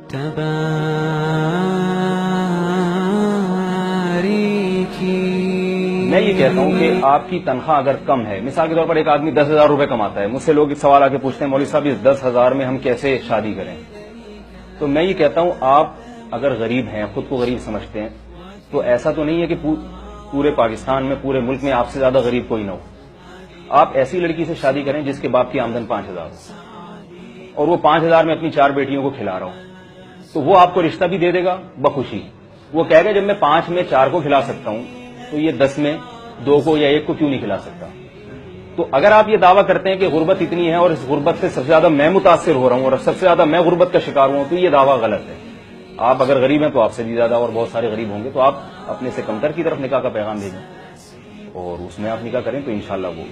میں یہ کہتا ہوں کہ آپ کی تنخواہ اگر کم ہے، مثال کے طور پر ایک آدمی 10,000 روپے کماتا ہے، مجھ سے لوگ ایک سوال آ کے پوچھتے ہیں مولوی صاحب اس 10,000 میں ہم کیسے شادی کریں؟ تو میں یہ کہتا ہوں آپ اگر غریب ہیں، خود کو غریب سمجھتے ہیں، تو ایسا تو نہیں ہے کہ پورے پاکستان میں، پورے ملک میں آپ سے زیادہ غریب کوئی نہ ہو. آپ ایسی لڑکی سے شادی کریں جس کے باپ کی آمدن 5,000 ہو اور وہ 5,000 میں اپنی 4 بیٹیوں کو کھلا رہا ہوں، تو وہ آپ کو رشتہ بھی دے دے گا بخوشی. وہ کہے گا جب میں 5 میں 4 کو کھلا سکتا ہوں تو یہ 10 میں 2 کو یا 1 کو کیوں نہیں کھلا سکتا؟ تو اگر آپ یہ دعویٰ کرتے ہیں کہ غربت اتنی ہے اور اس غربت سے سب سے زیادہ میں متاثر ہو رہا ہوں اور سب سے زیادہ میں غربت کا شکار ہوں، تو یہ دعویٰ غلط ہے. آپ اگر غریب ہیں تو آپ سے بھی زیادہ اور بہت سارے غریب ہوں گے، تو آپ اپنے سے کمتر کی طرف نکاح کا پیغام بھیجیں اور اس میں آپ نکاح کریں تو انشاءاللہ وہ.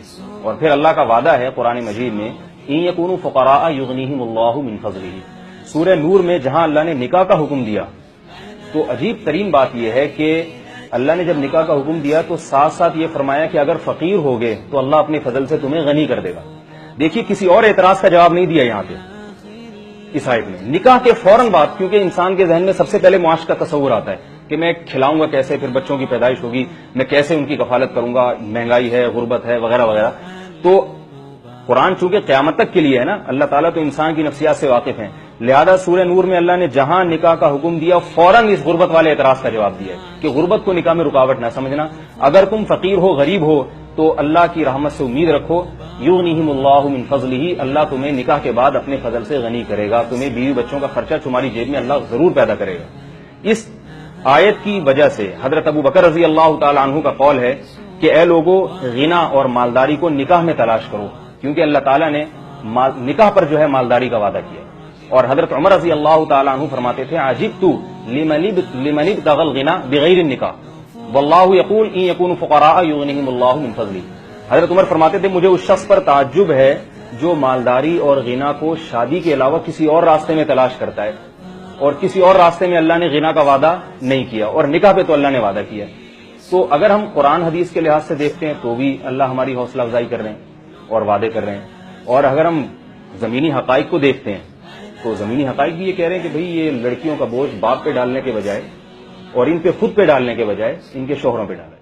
اور پھر اللہ کا وعدہ ہے قرآن مجید میں، ان یکونوا فقراء یغنیہم اللہ من فضلہ. سورہ نور میں جہاں اللہ نے نکاح کا حکم دیا تو عجیب ترین بات یہ ہے کہ اللہ نے جب نکاح کا حکم دیا تو ساتھ ساتھ یہ فرمایا کہ اگر فقیر ہوگے تو اللہ اپنے فضل سے تمہیں غنی کر دے گا. دیکھیے کسی اور اعتراض کا جواب نہیں دیا یہاں پہ اس آیت میں. نکاح کے فوراً بعد، کیونکہ انسان کے ذہن میں سب سے پہلے معاش کا تصور آتا ہے کہ میں کھلاؤں گا کیسے، پھر بچوں کی پیدائش ہوگی، میں کیسے ان کی کفالت کروں گا، مہنگائی ہے، غربت ہے، وغیرہ وغیرہ. تو قرآن چونکہ قیامت تک کے لیے ہے نا، اللہ تعالیٰ تو انسان کی نفسیات سے واقف ہیں، لہذا سورہ نور میں اللہ نے جہاں نکاح کا حکم دیا فوراً اس غربت والے اعتراض کا جواب دیا ہے کہ غربت کو نکاح میں رکاوٹ نہ سمجھنا. اگر تم فقیر ہو، غریب ہو، تو اللہ کی رحمت سے امید رکھو، یغنیہم اللہ من فضلہ، اللہ تمہیں نکاح کے بعد اپنے فضل سے غنی کرے گا، تمہیں بیوی بچوں کا خرچہ تمہاری جیب میں اللہ ضرور پیدا کرے گا. اس آیت کی وجہ سے حضرت ابو بکر رضی اللہ تعالی عنہ کا قول ہے کہ اے لوگو، غنا اور مالداری کو نکاح میں تلاش کرو، کیونکہ اللہ تعالیٰ نے نکاح پر جو ہے مالداری کا وعدہ کیا. اور حضرت عمر رضی اللہ تعالی عنہ فرماتے تھے، عجبت لمن ابتغى الغنى بغیر النکاح واللہ یقول ان یکونوا فقراء یغنیہم اللہ من فضلہ. حضرت عمر فرماتے تھے مجھے اس شخص پر تعجب ہے جو مالداری اور غنا کو شادی کے علاوہ کسی اور راستے میں تلاش کرتا ہے، اور کسی اور راستے میں اللہ نے غنا کا وعدہ نہیں کیا اور نکاح پہ تو اللہ نے وعدہ کیا. تو اگر ہم قرآن حدیث کے لحاظ سے دیکھتے ہیں تو بھی اللہ ہماری حوصلہ افزائی کر رہے ہیں اور وعدے کر رہے ہیں، اور اگر ہم زمینی حقائق کو دیکھتے ہیں تو زمینی حقائق بھی یہ کہہ رہے ہیں کہ بھئی یہ لڑکیوں کا بوجھ باپ پہ ڈالنے کے بجائے اور ان پہ خود پہ ڈالنے کے بجائے ان کے شوہروں پہ ڈالیں.